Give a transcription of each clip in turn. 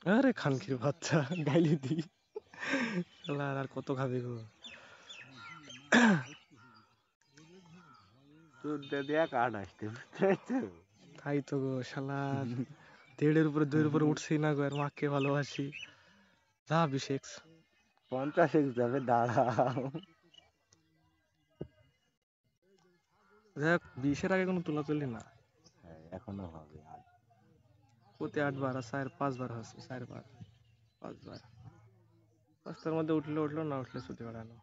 আরে খানকির বাচ্চা গাইলি দি শালা আর কত খাবে গো। তোর দেয়া কার্ড আসতে বুঝতে পারছো? তাই তো গো শালা 1.5-এর উপরে 2-এর উপরে উঠছি না গো, আর মাকে ভালোবাসি। যা অভিষেক 50 যাবে দাঁড়াও। দেখ 20-এর আগে কোনো তোলাতুলি না। হ্যাঁ, এখনো হবে প্রতি 8 বার আর 5 বার হচ্ছে, 4 বার 5 বার। 5টার মধ্যে উঠলে উঠলো, না উঠলে ছুটি কাটানো।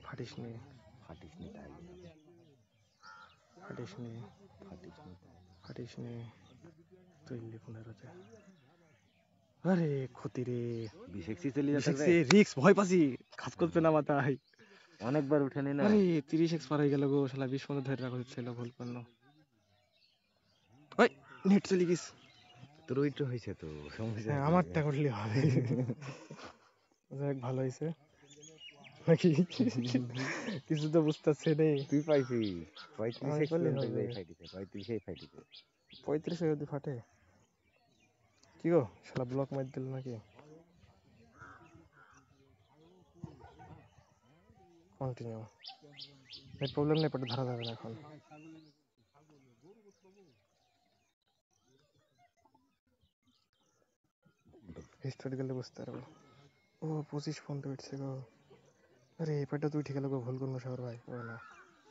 ফাটিস নি, ফাটিস নি তাই ফাটিস নি, ফাটিস নি তাই। ফাটিস নি। তুই 15-তে আরে ক্ষতি রে। বিশেষই চলে যেতে বিশেষ হবে। রিক্স ভয় পাচ্ছি, কাজ করছে না মাথায়। অনেকবার উঠেনি না। আরে 30x পার হয়ে গেল গো শালা, 20 পর্যন্ত ধরে রাখা ছিল ভুল করলো। ওই নেট চলে গেছে। তোর ওইটা হয়েছে তো সমস্যা হ্যাঁ কি? আমারটা করলে হবে। যাক ভালো হয়েছে নাকি, কিছু তো বুঝতেছে নেই। তুই পাইছিস আমি 35 করলে পর্যন্ত হবে। যাই ফাইটিছে 35 ফাইটিছে। 35-এ যদি ফাটে কি গো, শালা ব্লক মার দিল নাকি? কন্টিনিউ, নেট প্রবলেম নেই, পরে ধরা যাবে না এখন। হিস্টোরি গেলে বুঝতে পারবো। ও 25 পর্যন্ত উঠছে গো। আরে এপারটা তুই ঠিক গেল গো, ভুল করলো শহর ভাই, ও না।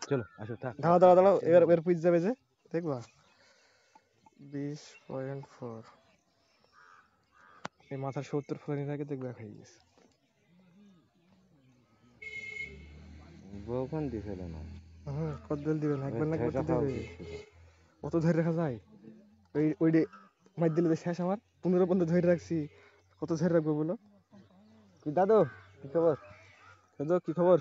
চলো আসো থাক। দাঁড়াও দাঁড়াও দাঁড়াও, এবার এর পুজ যাবে যে, দেখবা 20.4। এই মাথার 70 ফোলানি থাকে, দেখবে হয়ে গেছে। বউখন দিছিল না। কত বেল দিবেন, একবার না একবার তো খাওয়া দেবে। উচিত ছিল। অত ধরে রাখা যায়? ওই ডে মার দিলে তো শেষ আমার। 15 পর্যন্ত ধরে রাখছি, কত ধরে রাখবো বলো? কি দাদু কি খবর? দাদু কি খবর?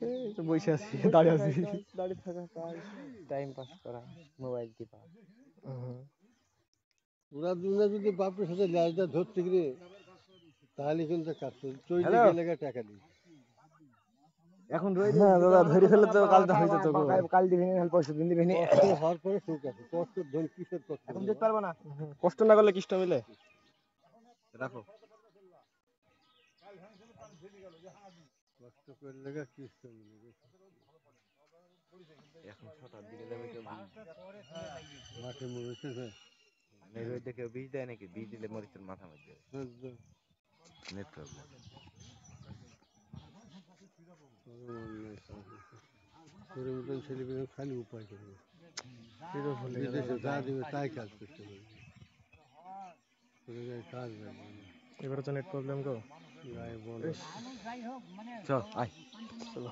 এই তো বসে আছি, দাঁড়িয়ে আছি। দাঁড়িয়ে থাকা কাজ, টাইম পাস করা, মোবাইল টিপা। ওরা দুজনে যদি বাপের সাথে ল্যাজটা ধরতে গিয়ে তাহলে কিন্তু কাজ করবে, চলে হ্যালো গেলে টাকা দিই। এখন রই না দাদা, ধরে ফেলে তো কালটা হয়ে যেত গো। কাল দিবি না পরশু দিন দিবি না। কষ্ট হওয়ার পরে সুখ আছে, কষ্ট ধরে কিসের কষ্ট এখন হবে যেতে পারবো না। কষ্ট না করলে কিষ্ট মিলে। রাখো। কষ্ট করলে কিস্ত মিলবে। এখন 6টার দিকে যাবে কেউ মাঠে মরেছে রোদ দেখে বীজ দেয় নাকি? বীজ দিলে মরিচের মাথা মার যাবে। Net problem. তোর মতন ছেলেমেয়ে খালি উপায় করবে, এটা ভুলে গেল বিদেশে যা দাদা। দেবে তাই কাজ করতে পারবে, তোর গায়ে কাজ লাগবে না, এবারে তো নেট প্রবলেম গো। গায়ে বল। চল আয়। চলো।